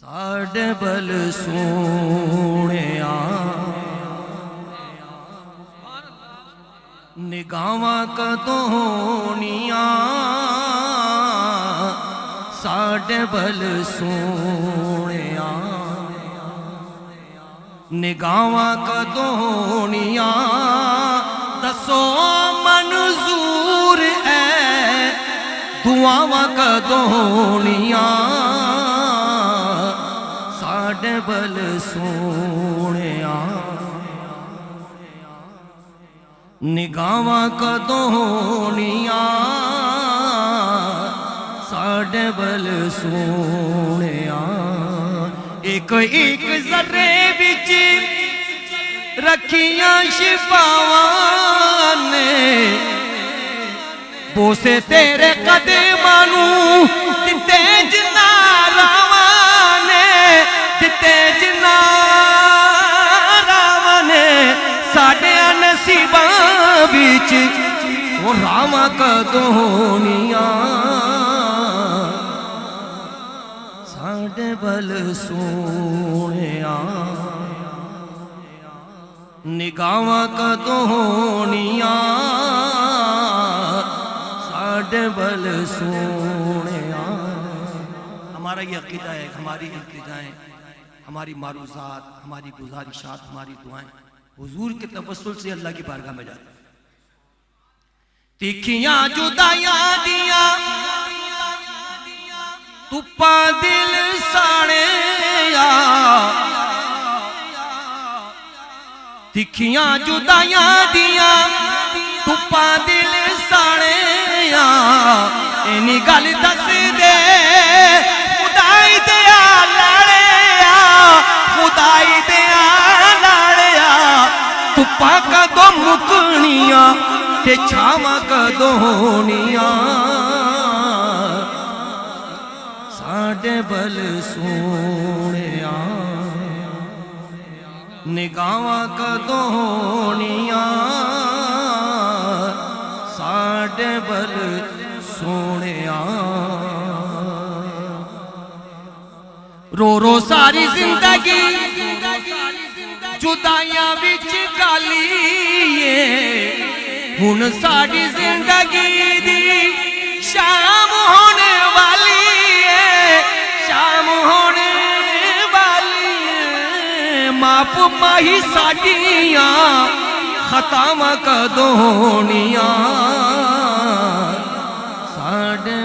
साढ़े बल सोहणिया निगाहां कदों होणियां साढ़े बल सोहणिया निगाहां कदों होणियां दसो मंजूर है दुआवां कदों होणियां साढ़े बल सोहणिया निगाहां कदों होणियां साढ़े बल सोहणिया एक एक जर्रे विच रखियां शिफावां ने बोसे तेरे कदमां नूं दिते जिन्ना रावां ने दिते जिन्ना रावां ने साडे नसीबां विच वो रावां कदों होणियां साढ़े बल सोहणिया निगाहां कदों होणियां साढ़े बल सोहणिया। हमारा ये अकीदा है, हमारी इल्तिजाएं, हमारी मारूज़ात, हमारी गुजारिशात, हमारी दुआएं हुजूर के तवस्सुल से अल्लाह की बारगाह में जाती। तीखियां जुदाइयां दिया तुप्पा दिल साड़िया तिखियां जुदाइयां दिया तुप्पा दिल साड़िया इन्नी गल दस दे खुदाई दिया लाड़िया खुदाई दिया लाड़िया तुप्पा कदों मुकनिया ते छावां कदों होणियां साढ़े बल सोहणिया निगाहां कदों होणियां साढ़े बल सोहणिया। रो रो सारी जिंदगी जुदाइयां विच गाली हुण साडी जिंदगी दी शाम होने वाली माफ माही साडियां खतावां कदों होणियां साढ़े